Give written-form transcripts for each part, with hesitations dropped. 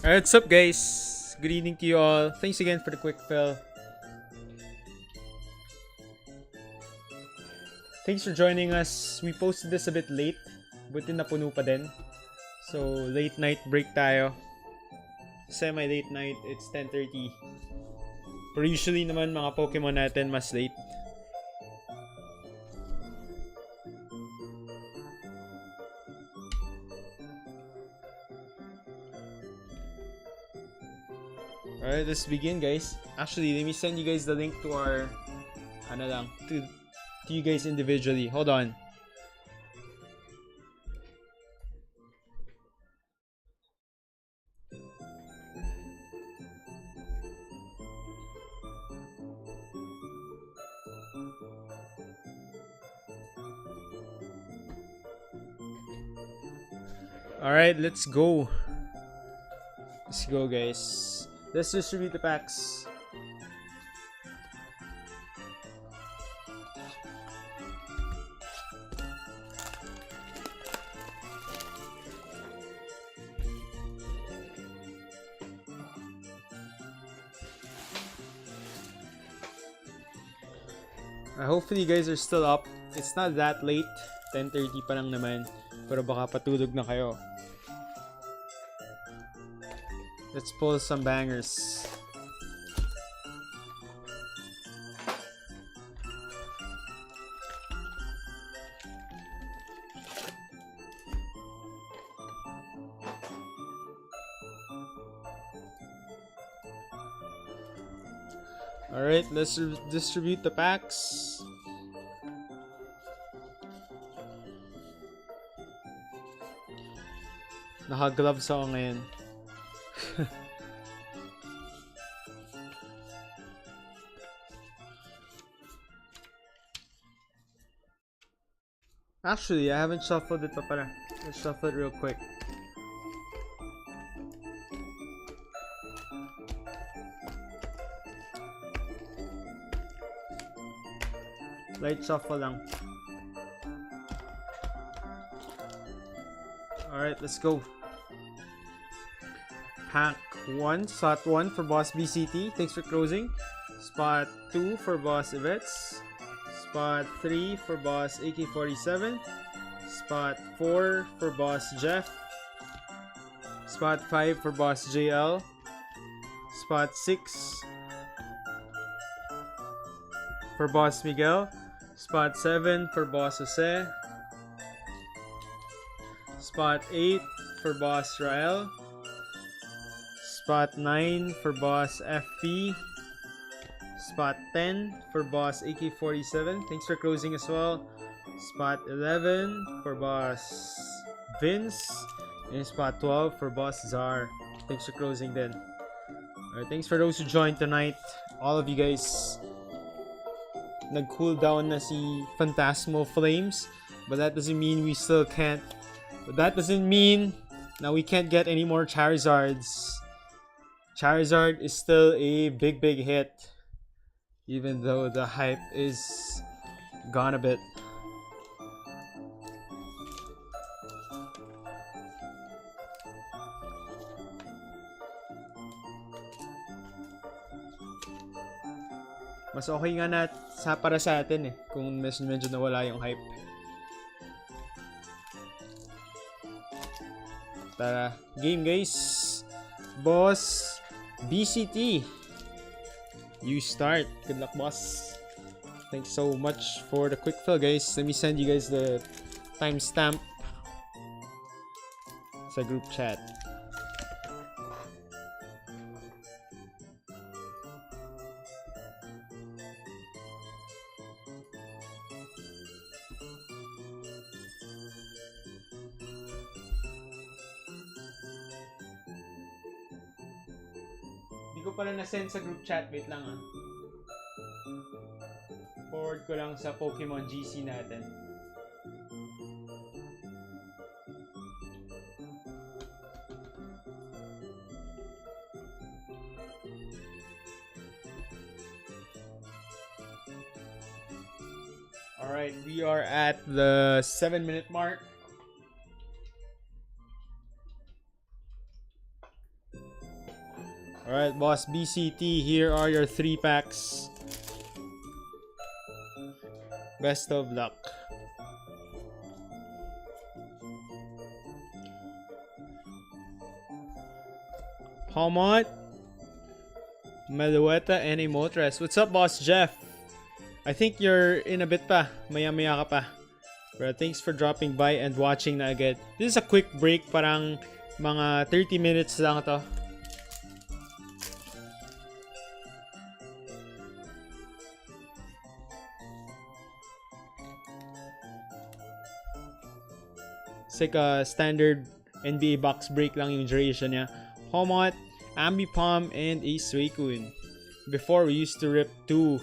Alright, what's up guys? Good evening to you all. Thanks again for the quick fill. Thanks for joining us. We posted this a bit late. Buti napuno pa din. So, late night break tayo. Semi-late night. It's 10:30. Pero usually naman mga Pokemon natin mas late. Alright, let's begin guys. Actually, let me send you guys the link to our to you guys individually. Hold on. Alright, let's go. Let's go guys. Let's distribute the packs. Hopefully you guys are still up. It's not that late. 10:30 pa lang naman. Pero baka patulog na kayo. Let's pull some bangers. Alright, let's distribute the packs. Naka-gloves ako ngayon. Actually, I haven't shuffled it pa pala. Let's shuffle it real quick. Light shuffle lang. Alright, let's go. Pack 1, slot 1 for Boss BCT. Thanks for closing. Spot 2 for Boss Yvette's. Spot 3 for Boss AK-47. Spot 4 for Boss Jeff. Spot 5 for Boss JL. Spot 6 for Boss Miguel. Spot 7 for Boss Jose. Spot 8 for Boss Rael. Spot 9 for Boss FP. Spot 10 for Boss AK-47. Thanks for closing as well. Spot 11 for Boss Vince. And spot 12 for Boss Czar. Thanks for closing then. Alright, thanks for those who joined tonight. All of you guys. Nag-cool down na si Phantasmal Flames. But that doesn't mean we still can't. But that doesn't mean now we can't get any more Charizards. Charizard is still a big hit. Even though the hype is gone a bit. Mas okay nga para sa atin kung medyo nawala yung hype. Tara, game guys. Boss BCT. You start. Good luck, boss. Thanks so much for the quick fill, guys. Let me send you guys the timestamp sa group chat. Hindi ko pala na-send sa group chat. Wait lang Forward ko lang sa Pokemon GC natin. Alright, we are at the 7-minute mark. Alright, boss BCT, here are your 3 packs. Best of luck. Palmont, Melueta, and a Moltres. What's up, Boss Jeff? I think you're in a bit pa. Maya-maya ka pa. But thanks for dropping by and watching na agad. This is a quick break. Parang mga 30 minutes lang to. It's like a standard NBA box break lang yung duration niya. Homot, Ambipom, and a Suicune. Before, we used to rip 2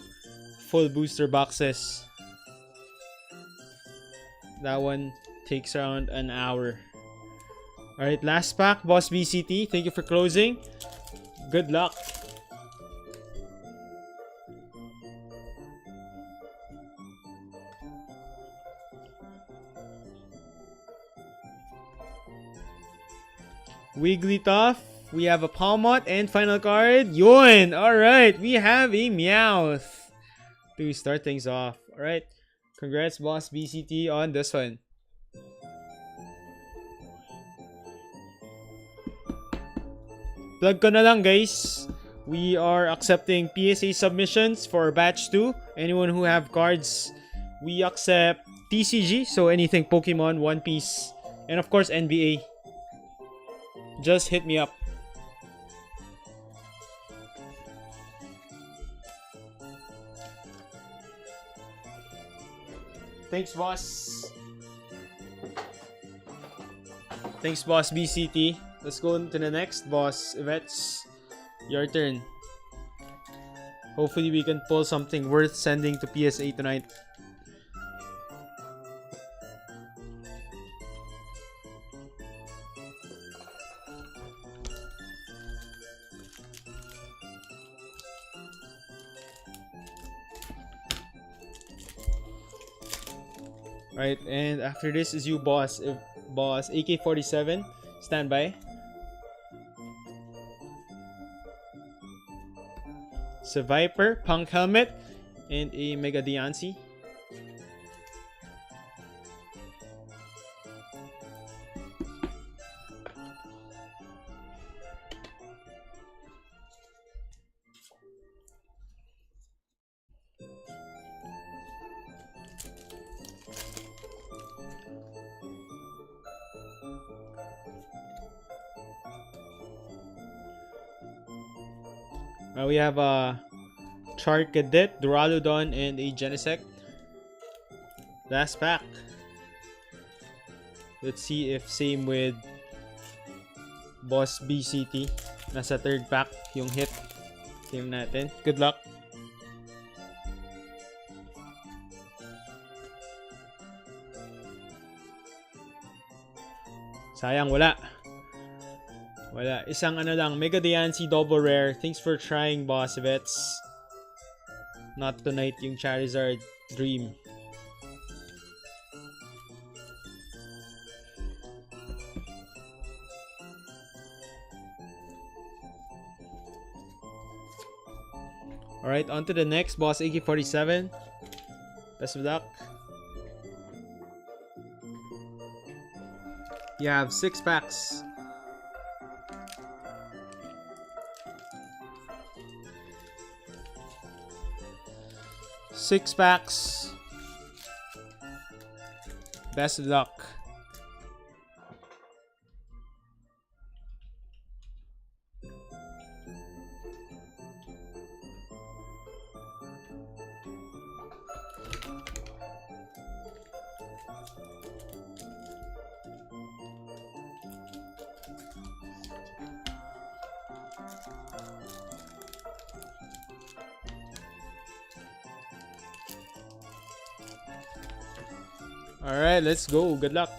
full booster boxes. That one takes around an hour. Alright, last pack, Boss BCT. Thank you for closing. Good luck. Wigglytuff, we have a Palmont, and final card, Yun! Alright, we have a Meowth to start things off. Alright, congrats Boss BCT on this one. Plug ko na lang guys, we are accepting PSA submissions for batch 2. Anyone who have cards, we accept TCG, so anything Pokemon, One Piece, and of course NBA. Just hit me up. Thanks, boss. Thanks, boss BCT. Let's go on to the next, boss Yvette's. Your turn. Hopefully we can pull something worth sending to PSA tonight. Right, and after this is you, boss. Boss AK-47, stand by. Viper, Punk Helmet, and a Mega Diancie. We have a Charcadet, Duraludon, and a Genesect. Last pack. Let's see if same with Boss BCT. Nasa third pack yung hit. Team natin. Good luck. Sayang, wala. Wala. Isang ano lang. Mega Diancie double rare. Thanks for trying, Boss Vets. Not tonight yung Charizard Dream. Alright, on to the next, Boss AK-47. Best of luck. You have 6 packs. Six packs. Best of luck. Alright, let's go. Good luck.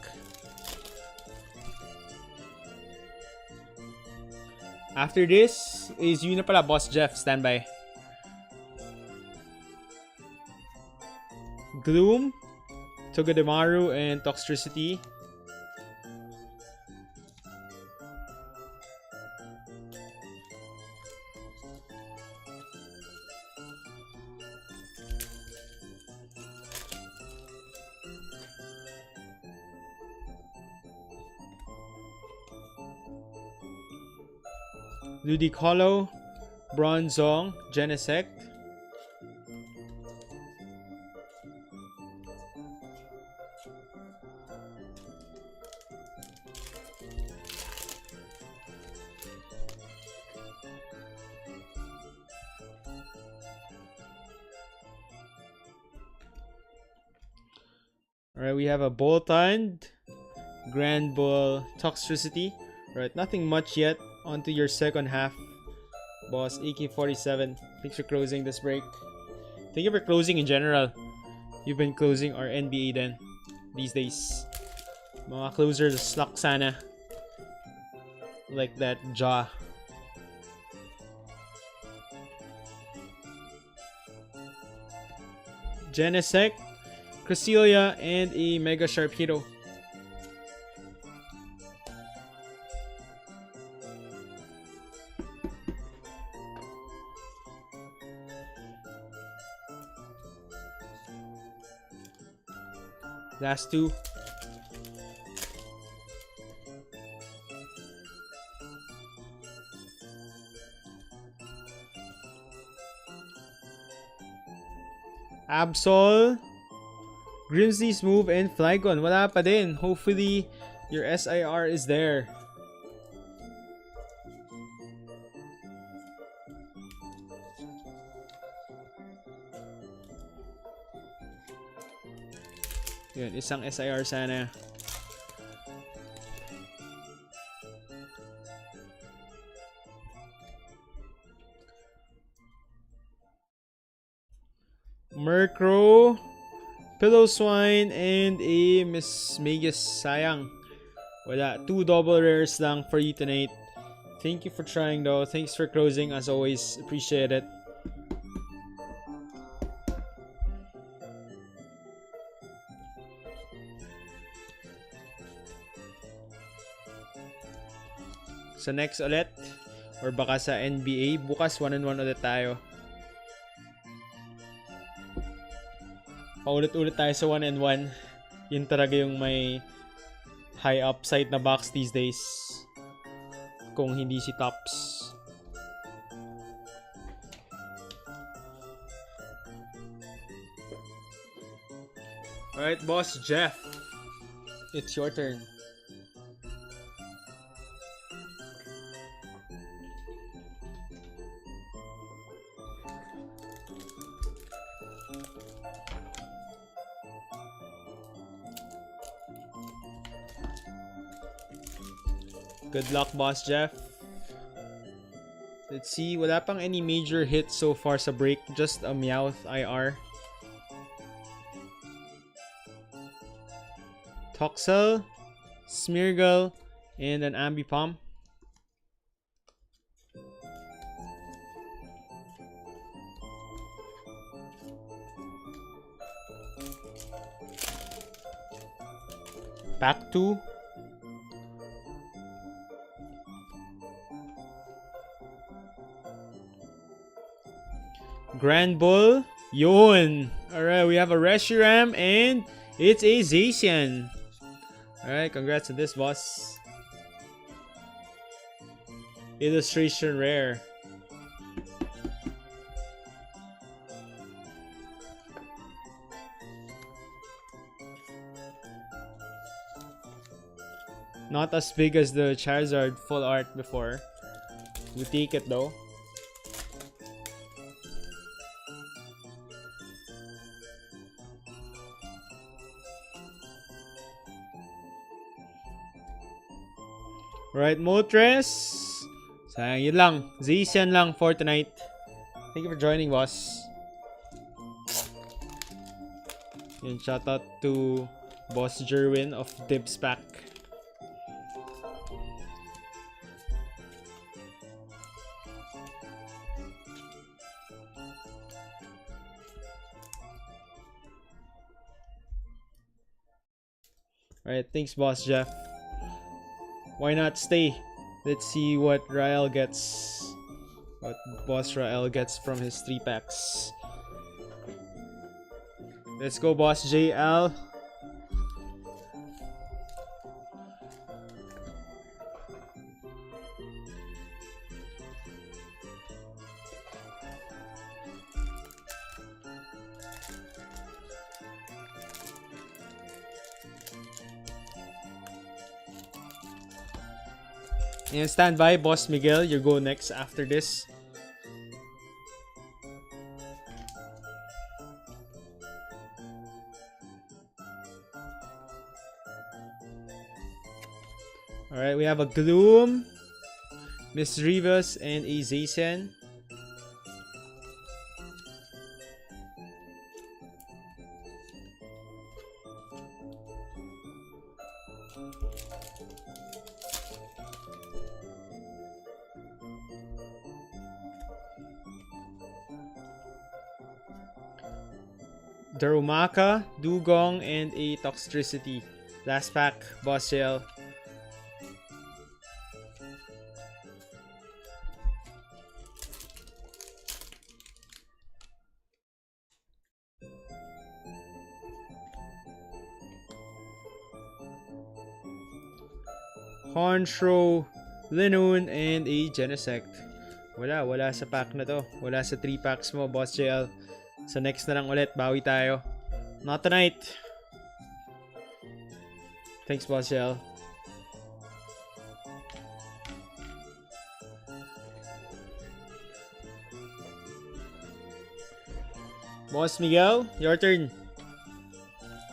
After this is yun na pala, Boss Jeff. Stand by. Gloom, Togedemaru, and Toxtricity. Ludicolo, Bronzong, Genesect. Alright, we have a Boltund, Grand Bull, Toxtricity. Alright, nothing much yet. On to your second half. Boss AK47. Thanks for closing this break. Thank you for closing in general. You've been closing our NBA then. These days. Mga closers, luck sana. Like that jaw. Genesect, Cresselia, and a Mega Sharpedo. Last two. Absol, Grimsy, Smooth, and Flygon. Wala pa din. Hopefully, your SIR is there. Yun, isang SIR sana. Murkrow, Pillowswine, and a Miss Magus. Sayang. Wala. 2 double rares lang for you tonight. Thank you for trying though. Thanks for closing as always. Appreciate it. Sa next ulit, or baka sa NBA, bukas 1-1 ulit tayo. Paulit-ulit tayo sa 1-1. Yun talaga yung may high upside na box these days. Kung hindi si Tops. Alright, Boss Jeff. It's your turn. Good luck, Boss Jeff. Let's see. Wala pang any major hits so far sa break. Just a Meowth IR. Toxel, Smeargle, and an Ambipom. Pack 2. Grand Bull. Yun. Alright, we have a Reshiram and it's a Zacian. Alright, congrats on this, boss. Illustration rare. Not as big as the Charizard full art before. We take it though. Right, Moltres. Sayang, yun lang. Zacian lang for tonight. Thank you for joining, boss. And shout out to Boss Jerwin of Dibs Pack. Alright, thanks, Boss Jeff. Why not stay? Let's see what Rael gets. What Boss Rael gets from his 3 packs. Let's go, Boss JL. And stand by, Boss Miguel. You go next after this. Alright, we have a Gloom, Miss Rivas, and a Zacian. Darumaka, Dugong, and a Toxtricity. Last pack, Boss Shell. Honchro, Linoon, and a Genesect. Wala sa pack na to. Wala sa 3 packs mo, Boss JL. Sa next na lang ulit, bawi tayo. Not tonight. Thanks, Boss JL. Boss Miguel, your turn.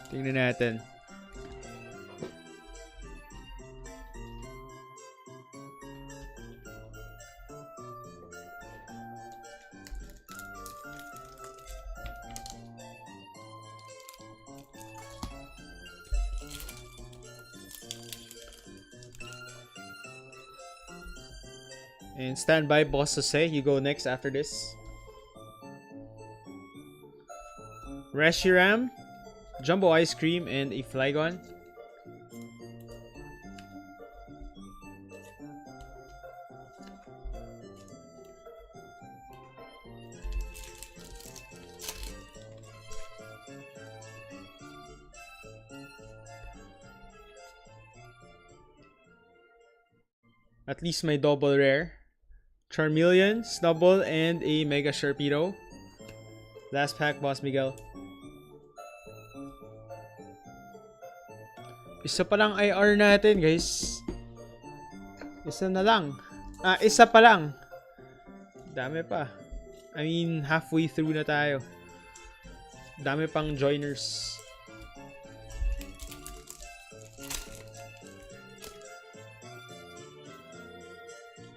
Tingnan natin. And stand by, Boss Jose. You go next after this. Reshiram, Jumbo Ice Cream, and a Flygon. At least my double rare. Charmeleon, Snubbull, and a Mega Sharpedo. Last pack, Boss Miguel. Isa pa lang IR natin, guys. Isa na lang. Isa pa lang. Dami pa. I mean, halfway through na tayo. Dami pang joiners.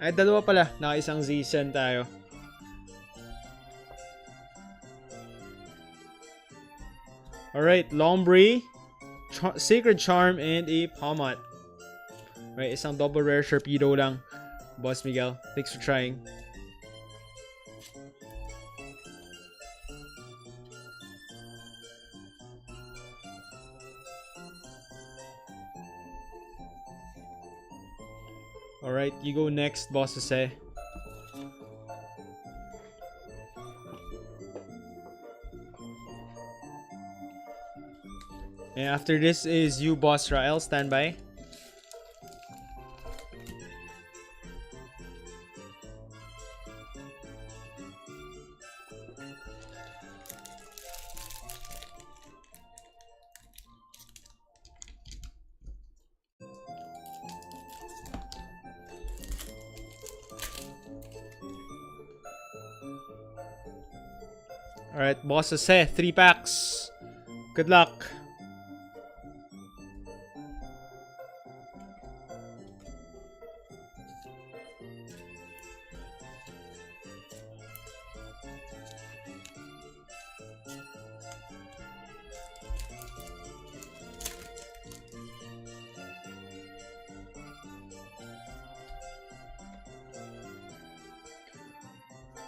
Ay, dalawa pala. Naka-isang Zacian tayo. Alright, Lombre, Sacred Charm, and a Palmot. Right, isang double rare Sharpedo lang. Boss Miguel, thanks for trying. Alright, you go next, Boss Jose. And after this is you, Boss Rael. Stand by. Alright, Boss Jose, 3 packs. Good luck.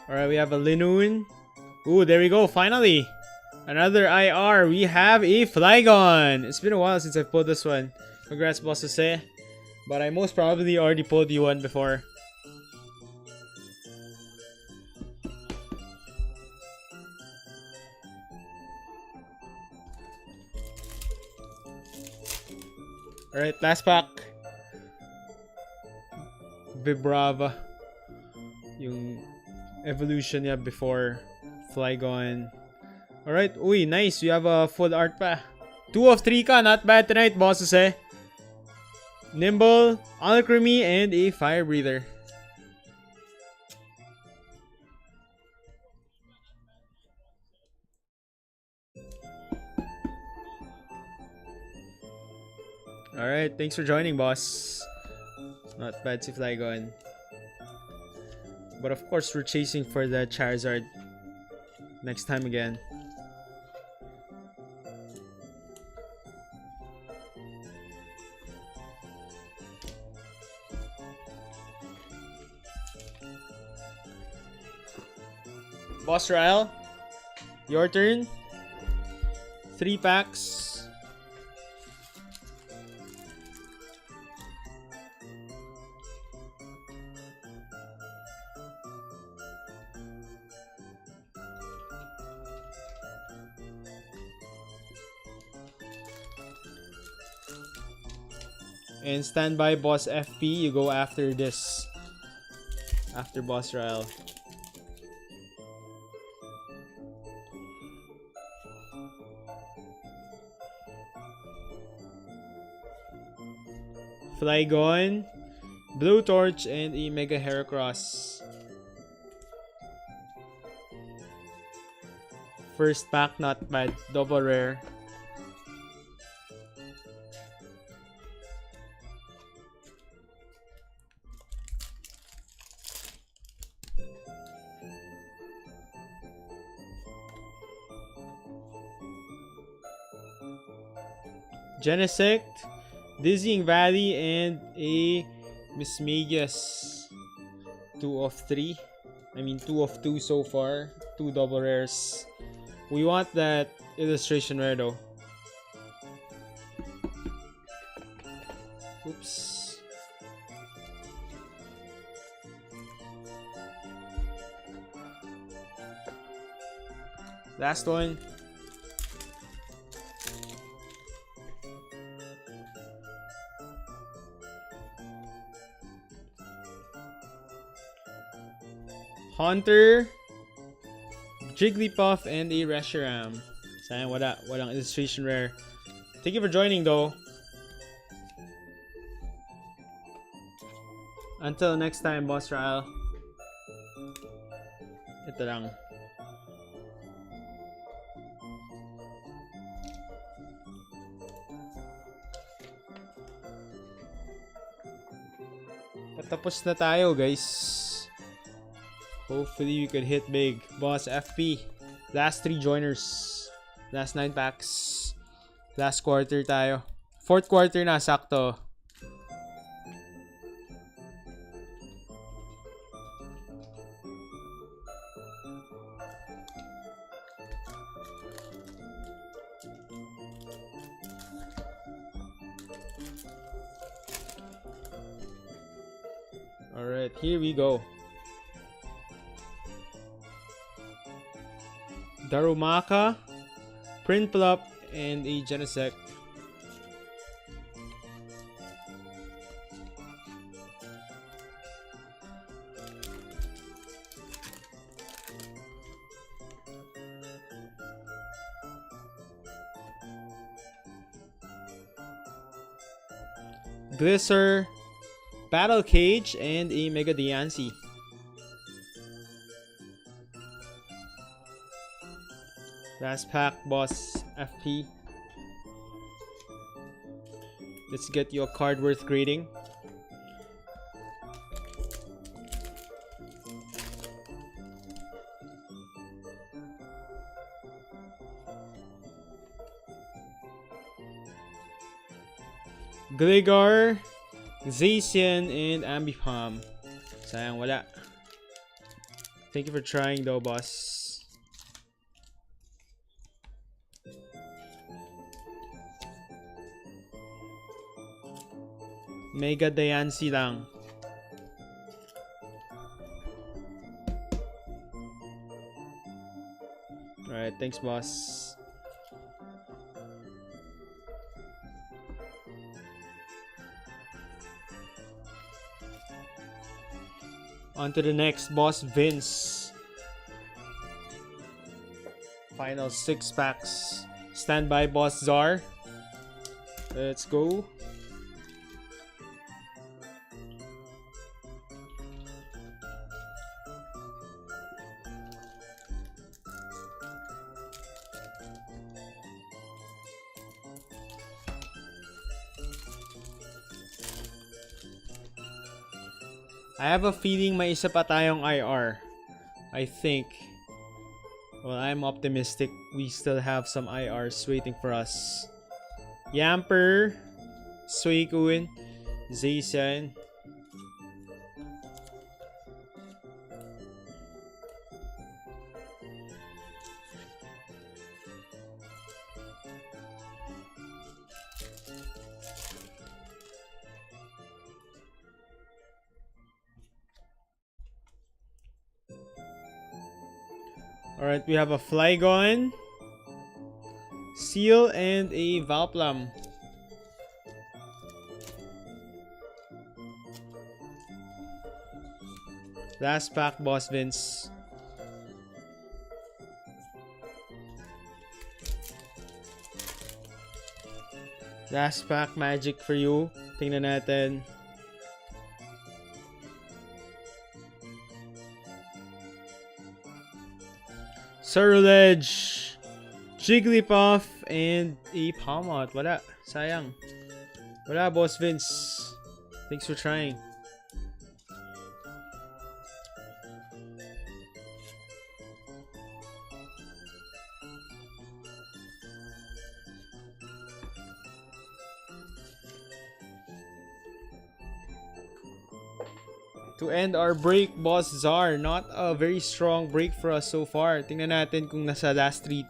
Alright, we have a Linoon. Ooh, there we go. Finally, another IR. We have a Flygon. It's been a while since I pulled this one. Congrats, Boss Jose. But I most probably already pulled you one before. Alright, last pack. Vibrava. Yung evolution niya before Flygon. Alright, uy, nice. You have a full art pa. 2 of 3 ka. Not bad tonight, Boss Jose. Nimble, Alchemy, and a Fire Breather. Alright, thanks for joining, boss. Not bad si Flygon. But of course, we're chasing for the Charizard next time again. Boss Ryle, your turn. 3 packs. And stand by, Boss FP. You go after this. After Boss Ryle. Flygon, Blue Torch, and a Mega Heracross. First pack, not bad. Double rare. Genesect, Dizzying Valley, and a Mismagius. 2 of 3. I mean 2 of 2 so far. 2 double rares. We want that illustration rare though. Oops. Last one. Haunter, Jigglypuff, and a Reshiram. Sayang walang illustration rare. Thank you for joining though. Until next time, Boss Ryle. Ito lang. Patapos na tayo, guys. Hopefully we could hit big. Boss FP. Last 3 joiners. Last 9 packs. Last quarter tayo. 4th quarter na, sakto. Alright, here we go. Darumaka, Prinplup, and a Genesect. Glisser, Battle Cage, and a Mega Diancie. Last pack, Boss FP. Let's get you a card worth grading. Gligar, Zacian, and Ambipom. Sayang wala. Thank you for trying though, boss. Mega Diancie lang. Alright, thanks boss. On to the next, Boss Vince. Final 6 packs. Stand by, Boss Czar. Let's go. I have a feeling may isa pa tayong IR. I think. Well, I'm optimistic we still have some IRs waiting for us. Yamper, Suicune, Zacian. Alright, we have a Flygon, Seal, and a Valplum. Last pack, Boss Vince. Last pack, Magic for you. Tingnan natin. Surulege, Jigglypuff, and a Palmot. Wala. Sayang. Wala, Boss Vince. Thanks for trying. To end our break, Boss Czar. Not a very strong break for us so far. Tingnan natin kung nasa last 3.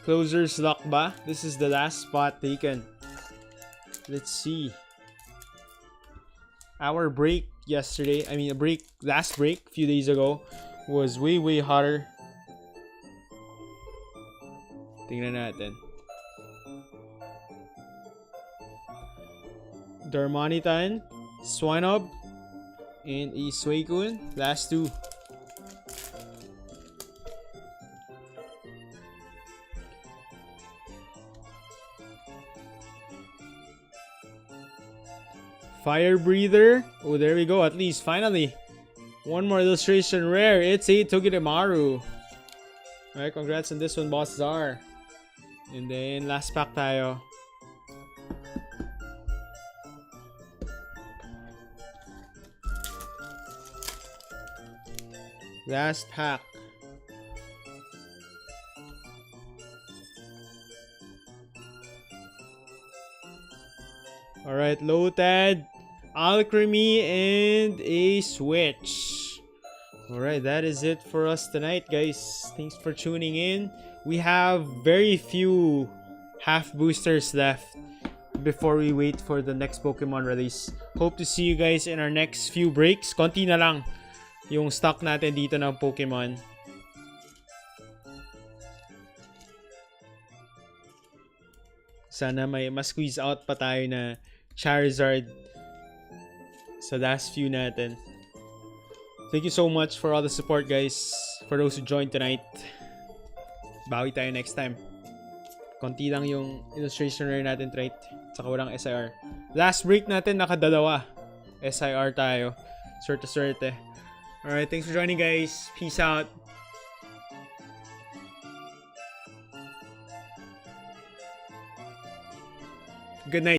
Closer's luck ba? This is the last spot taken. Let's see. Our break yesterday, last break, a few days ago, was way hotter. Tingnan natin. Darmanitan, Swinob, and a Suicune. Last 2. Fire Breather. Oh, there we go. At least, finally. One more illustration rare. It's a Togedemaru. Alright, congrats on this one, Boss Czar. And then, last pack tayo. Last pack. Alright, Lotad, Alchemy, and a Switch. Alright, that is it for us tonight, guys. Thanks for tuning in. We have very few half boosters left before we wait for the next Pokemon release. Hope to see you guys in our next few breaks. Konti na lang yung stock natin dito ng Pokemon. Sana may mas-squeeze out pa tayo na Charizard sa last few natin. Thank you so much for all the support, guys. For those who joined tonight. Bawi tayo next time. Konti lang yung illustration rare natin tonight. Saka walang SIR. Last break natin, nakadalawa. SIR tayo. Swerte. Alright, thanks for joining, guys. Peace out. Good night.